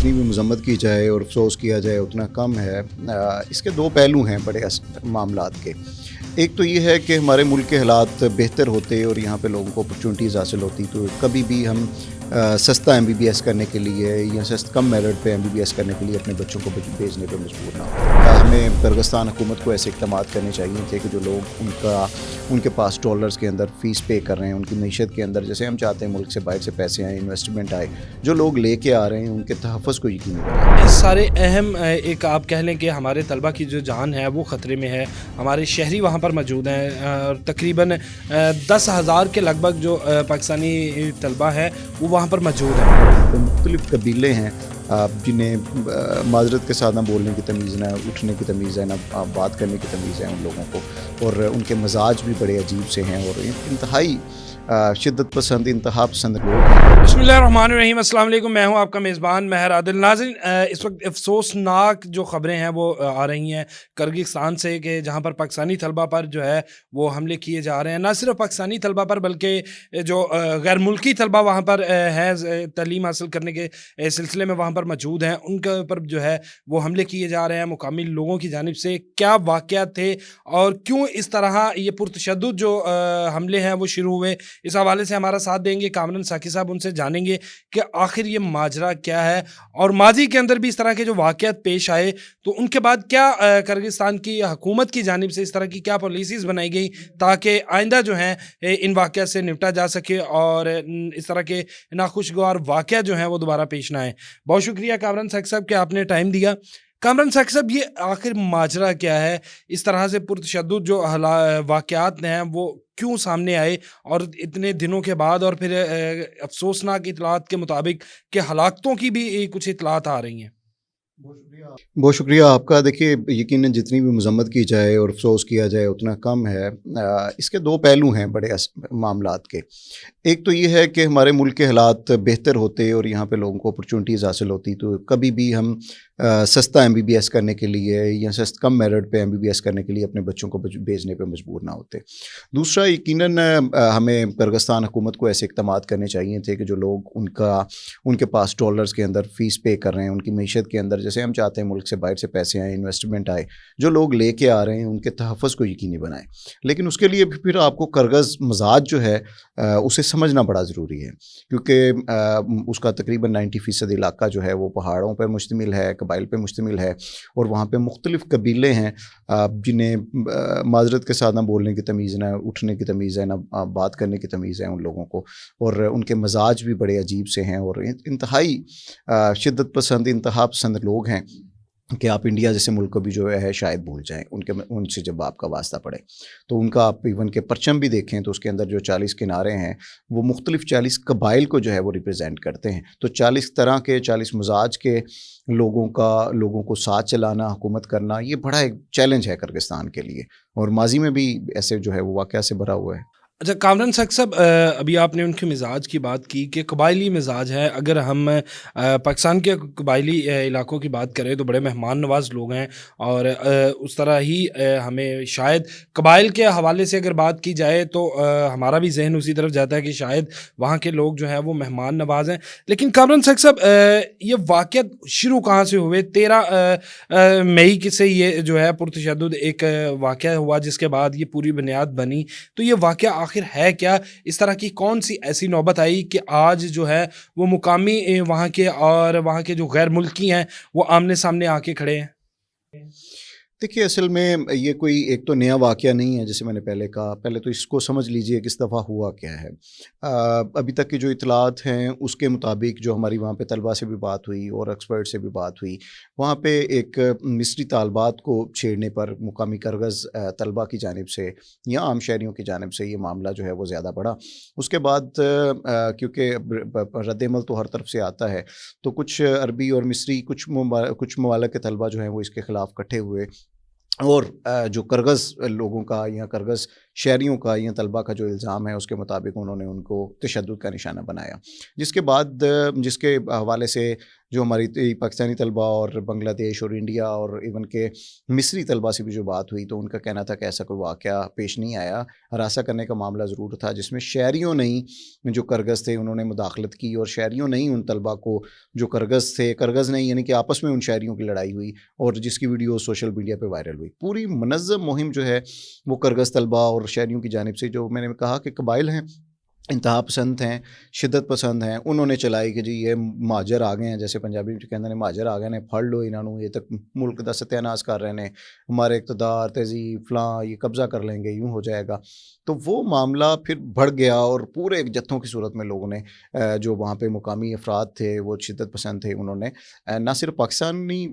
जितनी भी मज़म्मत की जाए और अफसोस किया जाए उतना कम है। इसके दो पहलू हैं बड़े मामलात के। एक तो ये है कि हमारे मुल्क के हालात बेहतर होते और यहाँ पे लोगों को अपॉर्चुनिटीज़ हासिल होती तो कभी भी हम सस्ता MBBS करने के लिए या कम मेरिट पे MBBS करने के लिए अपने बच्चों को भेजने पे मजबूर ना हो। हमें किर्गिस्तान हुकूमत को ऐसे इक़दामात करने चाहिए थे कि जो लोग उनके पास डॉलर्स के अंदर फ़ीस पे कर रहे हैं, उनकी मईशत के अंदर जैसे हम चाहते हैं मुल्क से बाहर से पैसे आए, इन्वेस्टमेंट आए, जो लोग लेके आ रहे हैं उनके तहफ़्फ़ुज़ को यकीनी बनाएं। इस सारे अहम एक आप कह लें कि हमारे तलबा की जो जान है वो ख़तरे में है। हमारे शहरी वहाँ पर मौजूद हैं और तकरीबन 10,000 के लगभग जो पाकिस्तानी तलबा है वो वहाँ पर मौजूद हैं। तो मुख्तलिफ़ कबीले हैं जिन्हें माजरत के साथ ना बोलने की तमीज़, ना उठने की तमीज़ है, ना बात करने की तमीज़ है उन लोगों को, और उनके मजाज भी बड़े अजीब से हैं और इंतहाई शिद्दत पसंद, इंतहा पसंद लोग हैं। बिस्मिल्लाहिर्रहमानिर्रहीम, अस्सलाम वालेकुम। मैं हूं आपका मेज़बान महर आदिल। नाज़रीन, इस वक्त अफसोसनाक जो ख़बरें हैं वो आ रही हैं किर्गिस्तान से कि जहां पर पाकिस्तानी तलबा पर जो है वो हमले किए जा रहे हैं। ना सिर्फ पाकिस्तानी तलबा पर बल्कि जो गैर मुल्की तलबा वहाँ पर हैं तालीम हासिल करने के सिलसिले में वहाँ पर मौजूद हैं, उनके ऊपर जो है वो हमले किए जा रहे हैं मुकामी लोगों की जानिब से। क्या वाक़या थे और क्यों इस तरह ये पुरतशद्दुद जो हमले हैं वो शुरू हुए, इस हवाले से हमारा साथ देंगे कामरान साकी साहब। उनसे जानेंगे कि आखिर ये माजरा क्या है और माजी के अंदर भी इस तरह के जो वाक़यात पेश आए तो उनके बाद क्या किर्गिस्तान की हुकूमत की जानिब से इस तरह की क्या पॉलिसीज़ बनाई गई ताकि आइंदा जो है इन वाक़यात से निपटा जा सके और इस तरह के नाखुशगवार वाक़यात जो हैं वो दोबारा पेश ना आए। बहुत शुक्रिया कामरान साकी साहब कि आपने टाइम दिया। कामरान साकी साहब, ये आखिर माजरा क्या है? इस तरह से पुरतशद्दुद जो वाक़यात हैं वो क्यों सामने आए और इतने दिनों के बाद, और फिर अफसोसनाक इतलात के मुताबिक कि हलाकतों की भी कुछ इतलात आ रही हैं। बहुत शुक्रिया आपका। देखिए, यकीनन जितनी भी मज़म्मत की जाए और अफसोस किया जाए उतना कम है। इसके दो पहलू हैं बड़े मामलात के। एक तो ये है कि हमारे मुल्क के हालात बेहतर होते और यहाँ पे लोगों को अपॉर्चुनिटीज़ हासिल होती तो कभी भी हम सस्ता MBBS करने के लिए या कम मेरिट पे MBBS करने के लिए अपने बच्चों को भेजने पे मजबूर ना होते। दूसरा, यकीनन हमें किर्गिस्तान हुकूमत को ऐसे इक़दामात करने चाहिए थे कि जो लोग उनके पास डॉलर्स के अंदर फ़ीस पे कर रहे हैं, उनकी मईशत के अंदर जैसे हम चाहते हैं मुल्क से बाहर से पैसे आए, इन्वेस्टमेंट आए, जो लोग लेके आ रहे हैं उनके तहफ़्फ़ुज़ को यकीनी बनाएं। लेकिन उसके लिए भी फिर आपको किर्गिज़ मजाज जो है उसे समझना बड़ा ज़रूरी है, क्योंकि उसका तकरीबन 90% इलाका जो है वो पहाड़ों पर मुश्तमिल है, कबाइल पे मुश्तमिल है, और वहाँ पे मुख्तलिफ़ कबीले हैं जिन्हें माजरत के साथ ना बोलने की तमीज़, ना उठने की तमीज़ है, ना बात करने की तमीज़ है उन लोगों को, और उनके मजाज भी बड़े अजीब से हैं और इंतहाई शिद्दत पसंद, इंतहा पसंद लोग हैं कि आप इंडिया जैसे मुल्क को भी जो है शायद भूल जाएं उनसे जब आपका वास्ता पड़े। तो उनका आप इवन के परचम भी देखें तो उसके अंदर जो 40 किनारे हैं वो मुख्तलिफ़ 40 कबाइल को जो है वो रिप्रेजेंट करते हैं। तो 40 तरह के, 40 मजाज के लोगों को साथ चलाना, हुकूमत करना, ये बड़ा एक चैलेंज है किर्गिस्तान के लिए, और माजी में भी ऐसे जो है वो वाक़या से भरा हुआ है। अच्छा कामरान साकी साहब, अभी आपने उनके मिजाज की बात की कि कबायली मिजाज है। अगर हम पाकिस्तान के कबायली इलाकों की बात करें तो बड़े मेहमान नवाज लोग हैं, और उस तरह ही हमें शायद कबाइल के हवाले से अगर बात की जाए तो हमारा भी जहन उसी तरफ जाता है कि शायद वहाँ के लोग जो हैं वो मेहमान नवाज हैं। लेकिन कामरान साकी साहब, ये वाक़यात शुरू कहाँ से हुए? 13 मई से ये जो है पुरतशद्दुद एक वाक़या हुआ जिसके बाद ये पूरी बुनियाद बनी। तो ये वाक़या आखिर है क्या? इस तरह की कौन सी ऐसी नौबत आई कि आज जो है वो मुकामी वहाँ के और वहाँ के जो गैर मुल्की हैं वो आमने सामने आके खड़े हैं? देखिए, असल में ये कोई एक तो नया वाक़या नहीं है, जैसे मैंने पहले कहा। पहले तो इसको समझ लीजिए कि इस दफ़ा हुआ क्या है। अभी तक की जो इतलात हैं उसके मुताबिक, जो हमारी वहाँ पे तलबा से भी बात हुई और एक्सपर्ट से भी बात हुई, वहाँ पे एक मिस्री तालबात को छेड़ने पर मुकामी किर्गिज़ तलबा की जानिब से या आम शहरियों की जानिब से ये मामला जो है वो ज़्यादा बढ़ा। उसके बाद क्योंकि रद्द-ए-अमल तो हर तरफ से आता है, तो कुछ अरबी और मिस्री, कुछ ममालिक के तलबा जो हैं वो इसके ख़िलाफ़ इकट्ठे हुए, और जो किर्गिज़ लोगों का या किर्गिज़ شہریوں کا یا طلبہ کا جو الزام ہے اس کے مطابق انہوں نے ان کو تشدد کا نشانہ بنایا، جس کے بعد جس کے حوالے سے جو ہماری پاکستانی طلبہ اور بنگلہ دیش اور انڈیا اور ایون کہ مصری طلبہ سے بھی جو بات ہوئی تو ان کا کہنا تھا کہ ایسا کوئی واقعہ پیش نہیں آیا، ہراساں کرنے کا معاملہ ضرور تھا جس میں شہریوں نے ہی جو کرگز تھے انہوں نے مداخلت کی، اور شہریوں نے ہی ان طلبہ کو جو کرگز تھے، کرگز نہیں یعنی کہ آپس میں ان شہریوں کی لڑائی ہوئی اور جس کی ویڈیو سوشل میڈیا پہ وائرل ہوئی۔ پوری منظم مہم جو ہے وہ کرگز طلبہ اور شہریوں کی جانب سے، جو میں نے کہا کہ قبائل ہیں، انتہا پسند ہیں، شدت پسند ہیں، انہوں نے چلائی کہ جی یہ مہاجر آ گئے ہیں، جیسے پنجابی میں کہتے ہیں مہاجر آ گئے نے پھڑ لو انہوں نے، یہ تک ملک دا ستیہ ناش کر رہے ہیں، ہمارے اقتدار تہذیب فلاں یہ قبضہ کر لیں گے، یوں ہو جائے گا۔ تو وہ معاملہ پھر بڑھ گیا اور پورے ایک جتھوں کی صورت میں لوگوں نے جو وہاں پہ مقامی افراد تھے وہ شدت پسند تھے، انہوں نے نہ صرف پاکستانی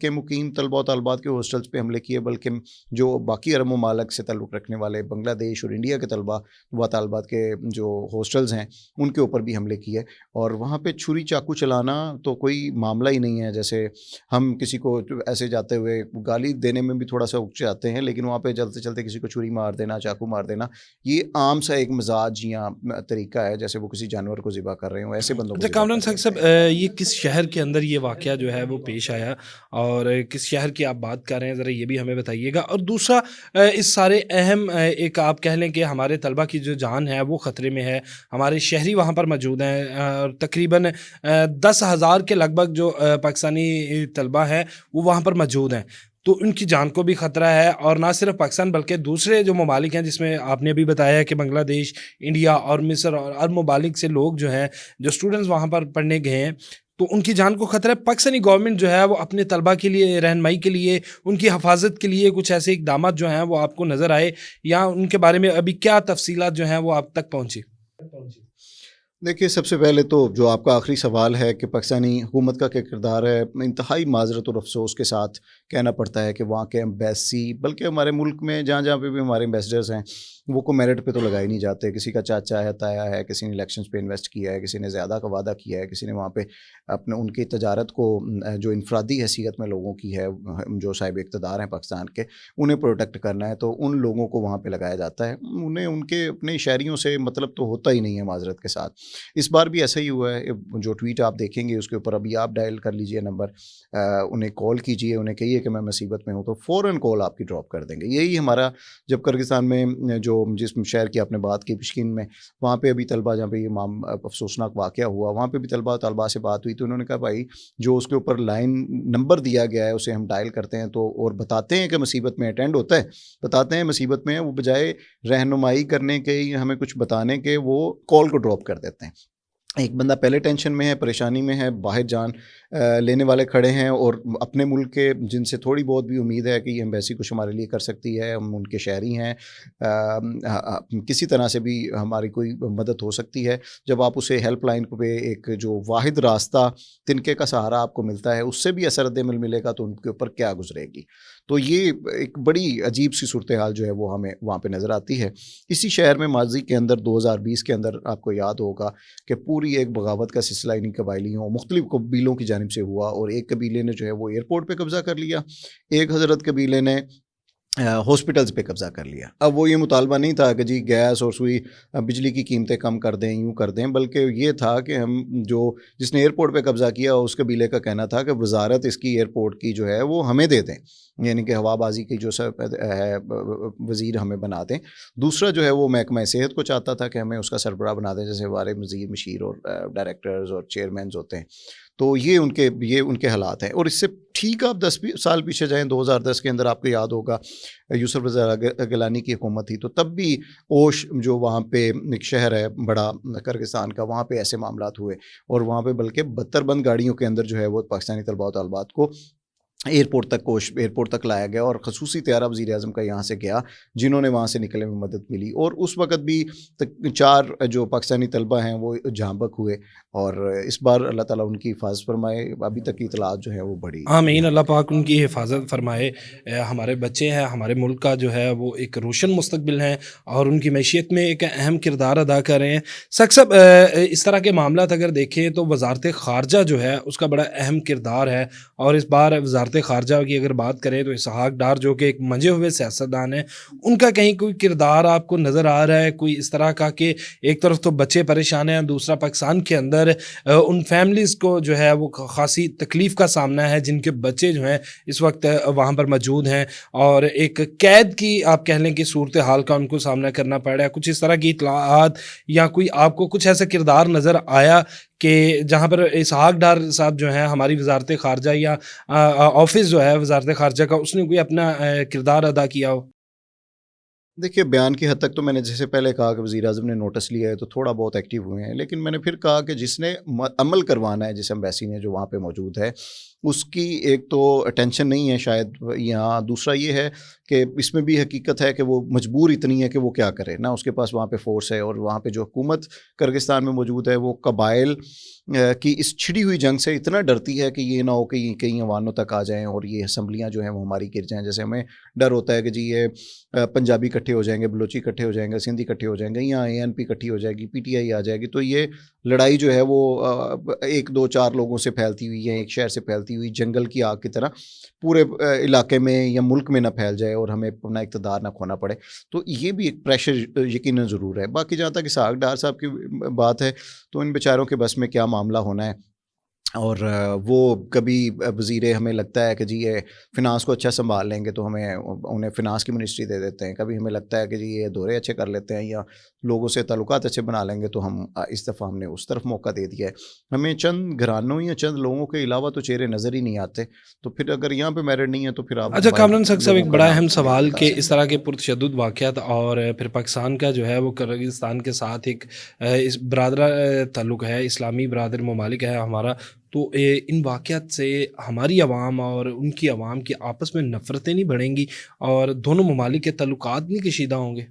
کے مقیم طلبہ و طالبات کے ہاسٹلس پہ حملے کیے بلکہ جو باقی عرب ممالک سے تعلق رکھنے والے بنگلہ دیش اور انڈیا کے طلبہ و طالبات کے جو ہاسٹلز ہیں ان کے اوپر بھی حملے کیے، اور وہاں پہ چھری چاقو چلانا تو کوئی معاملہ ہی نہیں ہے۔ جیسے ہم کسی کو ایسے جاتے ہوئے گالی دینے میں بھی تھوڑا سا اک جاتے ہیں، لیکن وہاں پہ چلتے چلتے کسی کو چھری مار دینا، چاقو مار دینا، یہ عام سا ایک مزاج یا طریقہ ہے، جیسے وہ کسی جانور کو ذبح کر رہے ہوں، ایسے بندوں کو اچھا ذبح کامران کر رہے صاحب، ہیں۔ یہ کس شہر کے اندر یہ واقعہ جو ہے وہ پیش آیا اور کس شہر کی آپ بات کر رہے ہیں، ذرا یہ بھی ہمیں بتائیے گا۔ اور دوسرا، اس سارے اہم ایک آپ کہہ لیں کہ ہمارے طلبہ کی جو جان ہے وہ خطرے میں ہے، ہمارے شہری وہاں پر موجود ہیں، اور تقریباً 10,000 کے لگ بھگ جو پاکستانی طلبہ ہیں وہ وہاں پر موجود ہیں، تو ان کی جان کو بھی خطرہ ہے، اور نہ صرف پاکستان بلکہ دوسرے جو ممالک ہیں، جس میں آپ نے ابھی بتایا کہ بنگلہ دیش، انڈیا اور مصر اور عرب ممالک سے لوگ جو ہیں، جو اسٹوڈنٹس وہاں پر پڑھنے گئے ہیں، تو ان کی جان کو خطرہ ہے۔ پاکستانی گورنمنٹ جو ہے وہ اپنے طلبہ کے لیے رہنمائی کے لیے، ان کی حفاظت کے لیے کچھ ایسے اقدامات جو ہیں وہ آپ کو نظر آئے، یا ان کے بارے میں ابھی کیا تفصیلات جو ہیں وہ آپ تک پہنچی؟ دیکھیے، سب سے پہلے تو جو آپ کا آخری سوال ہے کہ پاکستانی حکومت کا کیا کردار ہے، انتہائی معذرت اور افسوس کے ساتھ کہنا پڑتا ہے کہ وہاں کے ایمبیسی، بلکہ ہمارے ملک میں جہاں جہاں پہ بھی ہمارے ایمبیسڈرز ہیں وہ کو میرٹ پہ تو لگائی نہیں جاتے، کسی کا چاچا ہے، تایا ہے، کسی نے الیکشنز پہ انویسٹ کیا ہے، کسی نے زیادہ کا وعدہ کیا ہے، کسی نے وہاں پہ اپنے ان کی تجارت کو جو انفرادی حیثیت میں لوگوں کی ہے جو صاحب اقتدار ہیں پاکستان کے، انہیں پروٹیکٹ کرنا ہے، تو ان لوگوں کو وہاں پہ لگایا جاتا ہے، انہیں ان کے اپنے شہریوں سے مطلب تو ہوتا ہی نہیں ہے معذرت کے ساتھ۔ اس بار بھی ایسا ہی ہوا ہے، جو ٹویٹ آپ دیکھیں گے اس کے اوپر ابھی آپ ڈائل کر لیجئے نمبر، انہیں کال کیجئے، انہیں کہیے کہ میں مصیبت میں ہوں تو فوراً کال آپ کی ڈراپ کر دیں گے۔ یہی ہمارا جب کرگستان میں جو جس شہر کی آپ نے بات کی پشکین میں، وہاں پہ ابھی طلبہ جہاں پہ یہ افسوسناک واقعہ ہوا، وہاں پہ بھی طلبہ طالبات سے بات ہوئی تو انہوں نے کہا بھائی جو اس کے اوپر لائن نمبر دیا گیا ہے اسے ہم ڈائل کرتے ہیں تو اور بتاتے ہیں کہ مصیبت میں اٹینڈ ہوتا ہے، بتاتے ہیں مصیبت میں، وہ بجائے رہنمائی کرنے کے یا ہمیں کچھ بتانے کے وہ کال کو ڈراپ کر دیتے ہیں۔ ایک بندہ پہلے ٹینشن میں ہے، پریشانی میں ہے، باہر جان لینے والے کھڑے ہیں، اور اپنے ملک کے جن سے تھوڑی بہت بھی امید ہے کہ یہ ایمبیسی کچھ ہمارے لیے کر سکتی ہے، ہم ان کے شہری ہیں، کسی طرح سے بھی ہماری کوئی مدد ہو سکتی ہے، جب آپ اسے ہیلپ لائن پہ ایک جو واحد راستہ تنکے کا سہارا آپ کو ملتا ہے اس سے بھی اثر رد عمل ملے گا تو ان کے اوپر کیا گزرے گی۔ تو یہ ایک بڑی عجیب سی صورتحال جو ہے وہ ہمیں وہاں پہ نظر آتی ہے۔ اسی شہر میں ماضی کے اندر 2020 کے اندر آپ کو یاد ہوگا کہ پوری ایک بغاوت کا سلسلہ انہیں قبائلیوں مختلف قبیلوں کی جانب سے ہوا، اور ایک قبیلے نے جو ہے وہ ایئرپورٹ پہ قبضہ کر لیا، ایک حضرت قبیلے نے ہاسپٹلز پہ قبضہ کر لیا۔ اب وہ یہ مطالبہ نہیں تھا کہ جی گیس اور سوئی بجلی کی قیمتیں کم کر دیں، یوں کر دیں، بلکہ یہ تھا کہ ہم جس نے ایئرپورٹ پہ قبضہ کیا اس قبیلے کا کہنا تھا کہ وزارت اس کی ایئرپورٹ کی جو ہے وہ ہمیں دے دیں، یعنی کہ ہوا بازی کی جو ہے وزیر ہمیں بنا دیں۔ دوسرا جو ہے وہ محکمہ صحت کو چاہتا تھا کہ ہمیں اس کا سربراہ بنا دیں، جیسے ہمارے وزیر مشیر اور ڈائریکٹرز اور چیئرمینز ہوتے ہیں۔ تو یہ ان کے حالات ہیں، اور اس سے ٹھیک آپ 10 سال پیچھے جائیں، 2010 کے اندر آپ کو یاد ہوگا یوسف رضا گیلانی کی حکومت تھی، تو تب بھی اوش جو وہاں پہ ایک شہر ہے بڑا کرگستان کا، وہاں پہ ایسے معاملات ہوئے، اور وہاں پہ بلکہ 72 بند گاڑیوں کے اندر جو ہے وہ پاکستانی طلباء و طالبات کو ایئرپورٹ تک لایا گیا، اور خصوصی طیارہ وزیر اعظم کا یہاں سے گیا جنہوں نے وہاں سے نکلنے میں مدد ملی، اور اس وقت بھی 4 جو پاکستانی طلبہ ہیں وہ جاں بحق ہوئے، اور اس بار اللہ تعالیٰ ان کی حفاظت فرمائے۔ ابھی تک کی اطلاعات جو ہے وہ بڑی آمین، اللہ پاک ان کی حفاظت فرمائے۔ ہمارے بچے ہیں، ہمارے ملک کا جو ہے وہ ایک روشن مستقبل ہے، اور ان کی معیشت میں ایک اہم کردار ادا کر رہے ہیں۔ سب اس طرح کے معاملات اگر دیکھیں تو وزارت خارجہ جو ہے اس کا بڑا اہم کردار ہے، اور اس بار وزارت वजारत ख़ारजा की अगर बात करें तो इसहाक डार जो कि एक मंजे हुए सियासतदान हैं, उनका कहीं कोई किरदार आपको नज़र आ रहा है कोई इस तरह का कि एक तरफ तो बच्चे परेशान हैं, दूसरा पाकिस्तान के अंदर उन फैमिलीज़ को जो है वो ख़ासी तकलीफ़ का सामना है जिनके बच्चे जो हैं इस वक्त वहाँ पर मौजूद हैं और एक कैद की आप कह लें कि सूरत हाल का उनको सामना करना पड़ रहा है। कुछ इस तरह की इत्तलाआत या कोई आपको कुछ ऐसा किरदार नज़र आया कि जहाँ पर इसहाक डार साहब जो हैं हमारी वजारत ख़ारजा या ऑफिस जो है वजारत ख़ारजा का उसने कोई अपना किरदार अदा किया हो? देखिए, बयान की हद तक तो मैंने जैसे पहले कहा कि वज़ीर-ए-आज़म ने नोटिस लिया है तो थोड़ा बहुत एक्टिव हुए हैं, लेकिन मैंने फिर कहा कि जिसने अमल करवाना है, जिस एम्बेसी ने जो वहाँ पे मौजूद है, उसकी एक तो अटेंशन नहीं है शायद यहाँ, दूसरा ये है कि इसमें भी हकीकत है कि वो मजबूर इतनी है कि वो क्या करे ना, उसके पास वहाँ पे फोर्स है और वहाँ पे जो हुकूमत किर्गिस्तान में मौजूद है वो कबाइल की इस छिड़ी हुई जंग से इतना डरती है कि ये ना हो कि ये कहीं अवानों तक आ जाएं और ये असम्बलियाँ जो हैं वो हमारी गिर जाएं। जैसे हमें डर होता है कि जी ये पंजाबी इकट्ठे हो जाएंगे, बलोची इकट्ठे हो जाएंगे, सिंधी इकट्ठे हो जाएंगे, यहाँ ANP इकट्ठी हो जाएगी, PTI आ जाएगी, तो ये लड़ाई जो है वो 1 2 4 लोगों से फैलती हुई है, एक शहर से फैलती हुई जंगल की आग की तरह पूरे इलाके में या मुल्क में ना फैल जाए और हमें अपना इक़्तिदार ना खोना पड़े। तो ये भी एक प्रेशर यकीनन ज़रूर है। बाकी जहाँ तक इसहाक डार साहब की बात है तो इन बेचारों के बस में क्या मामला होना है, और वो कभी वज़ीर हमें लगता है कि जी ये फ़िनांस को अच्छा संभाल लेंगे तो हमें उन्हें फ़िनांस की मिनिस्ट्री दे देते हैं, कभी हमें लगता है कि जी ये दौरे अच्छे कर लेते हैं या लोगों से ताल्लुकात अच्छे बना लेंगे तो हम इस दफ़ा हमने उस तरफ मौका दे दिया है। हमें चंद घरानों या चंद लोगों के अलावा तो चेहरे नज़र ही नहीं आते, तो फिर अगर यहाँ पे मेरिट नहीं है तो फिर आप अच्छा कामरान साहब लोगों एक का बड़ा नाम अहम नहीं सवाल बता कि सकते। इस तरह के पुरतशद्दुद वाक़यात और फिर पाकिस्तान का जो है वो किर्गिस्तान के साथ एक इस बरादरा ताल्लुक़ है, इस्लामी बरादर ममालिक है हमारा, तो इन वाक़यात से हमारी अवाम और उनकी अवाम की आपस में नफ़रतें नहीं बढ़ेंगी और दोनों ममालिक के ताल्लुकात नहीं कशीदा होंगे?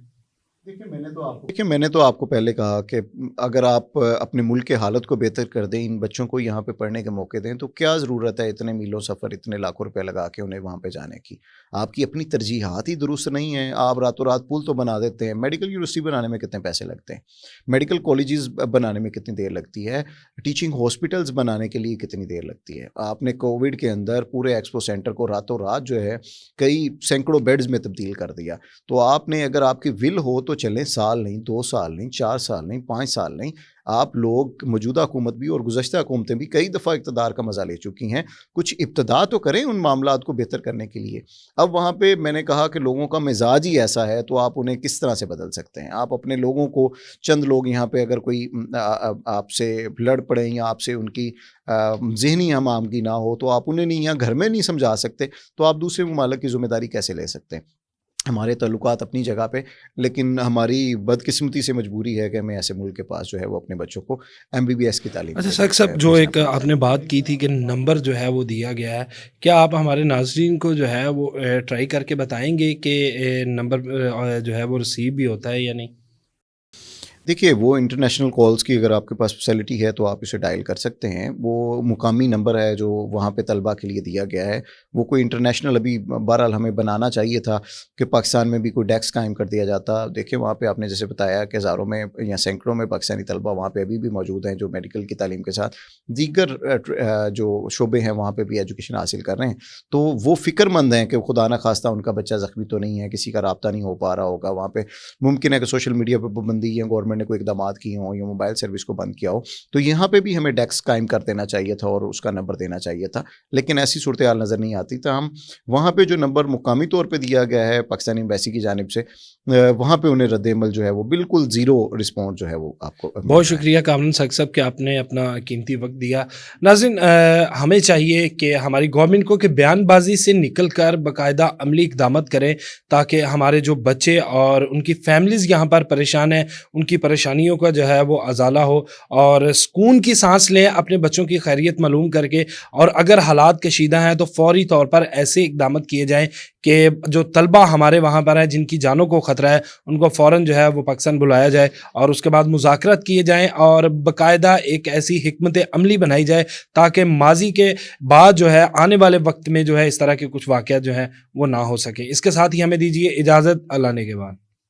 देखिए, मैंने तो आपको पहले कहा कि अगर आप अपने मुल्क के हालत को बेहतर कर दें, इन बच्चों को यहाँ पे पढ़ने के मौके दें, तो क्या ज़रूरत है इतने मीलों सफ़र, इतने लाखों रुपए लगा के उन्हें वहाँ पे जाने की। आपकी अपनी तरजीहात ही दुरुस्त नहीं है। आप रातों रात पुल तो बना देते हैं, मेडिकल यूनिवर्सिटी बनाने में कितने पैसे लगते हैं, मेडिकल कॉलेजेस बनाने में कितनी देर लगती है, टीचिंग हॉस्पिटल्स बनाने के लिए कितनी देर लगती है। आपने कोविड के अंदर पूरे एक्सपो सेंटर को रातों रात जो है कई सैकड़ों बेड्स में तब्दील कर दिया। तो आपने अगर आपकी विल हो तो चलें, साल नहीं, 2 साल नहीं, 4 साल नहीं, 5 साल नहीं, आप लोग मौजूदा हुकूमत भी और गुज़श्ता हुकूमतें भी कई दफ़ा इक़्तिदार का मज़ा ले चुकी हैं। कुछ इब्तिदा तो करें उन मामलात को बेहतर करने के लिए। अब वहाँ पे मैंने कहा कि लोगों का मिजाज ही ऐसा है तो आप उन्हें किस तरह से बदल सकते हैं। आप अपने लोगों को, चंद लोग यहाँ पे अगर कोई आपसे लड़ पड़ें या आपसे उनकी ज़हनी हम आमदनी ना हो तो आप उन्हें नहीं, यहाँ घर में नहीं समझा सकते, तो आप दूसरे ममालिक की ज़िम्मेदारी कैसे ले सकते हैं। हमारे ताल्लुकात अपनी जगह पे, लेकिन हमारी बदकिस्मती से मजबूरी है कि हमें ऐसे मुल्क के पास जो है वो अपने बच्चों को MBBS की तालीम अच्छा देनी साहब है, जो भेजना एक पड़ता आपने है। बात की थी कि नंबर जो है वो दिया गया है, क्या आप हमारे नाज़रीन को जो है वो ट्राई करके बताएँगे कि नंबर जो है वो रिसीव भी होता है या नहीं? देखिए, वो इंटरनेशनल कॉल्स की अगर आपके पास फैसिलिटी है तो आप इसे डायल कर सकते हैं। वो मुकामी नंबर है जो वहाँ पे तलबा के लिए दिया गया है। वो कोई इंटरनेशनल अभी बहरहाल हमें बनाना चाहिए था कि पाकिस्तान में भी कोई डेस्क कायम कर दिया जाता। देखिए, वहाँ पे आपने जैसे बताया कि हज़ारों में या सैकड़ों में पाकिस्तानी तलबा वहाँ पे अभी भी मौजूद हैं जो मेडिकल की तालीम के साथ दीगर जो शोबे हैं वहाँ पे भी एजुकेशन हासिल कर रहे हैं। तो वो फ़िक्रमंद हैं कि खुदा न खास्ता उनका बच्चा ज़ख्मी तो नहीं है, किसी का राब्ता नहीं हो पा रहा होगा। वहाँ पे मुमकिन है कि सोशल मीडिया पर पाबंदी या गवर्नमेंट ने कोई इक़दामात किए हों या मोबाइल सर्विस को बंद किया हो, तो यहाँ पे भी हमें डेस्क कायम कर देना चाहिए था और उसका नंबर देना चाहिए था, लेकिन ऐसी सूरत हाल नज़र नहीं आती। तो हम वहाँ पे जो नंबर मुकामी तौर पे दिया गया है पाकिस्तानी एम्बेसी की जानिब से, वहाँ पे उन्हें रद्द-ए-अमल जो है वो बिल्कुल ज़ीरो रिस्पॉन्स जो है वो आपको मिल बहुत रहा है। शुक्रिया कामरान साहब कि आपने अपना कीमती वक्त दिया। नाज़रीन हमें चाहिए कि हमारी गवर्नमेंट को कि बयानबाजी से निकल कर बाकायदा अमली इक़दामत करें ताकि हमारे जो बच्चे और उनकी फैमिलीज़ यहाँ पर परेशान हैं उनकी परेशानियों का जो है वो अज़ाला हो और सुकून की सांस लें अपने बच्चों की खैरियत मालूम करके, और अगर हालात कशीदा हैं तो फ़ौरी तौर पर ऐसे इक़दामत किए जाएँ कि जो तलबा हमारे वहाँ पर हैं जिनकी जानों को ख़तरा है उनको फ़ौरन जो है वो पाकिस्तान बुलाया जाए और उसके बाद मुज़ाकरात किए जाएँ और बाकायदा एक ऐसी हिकमत अमली बनाई जाए ताकि माजी के बाद जो है आने वाले वक्त में जो है इस तरह के कुछ वाक़यात जो हैं वो ना हो सके। इसके साथ ही हमें दीजिए इजाज़त, अल्लाह ने के बाद।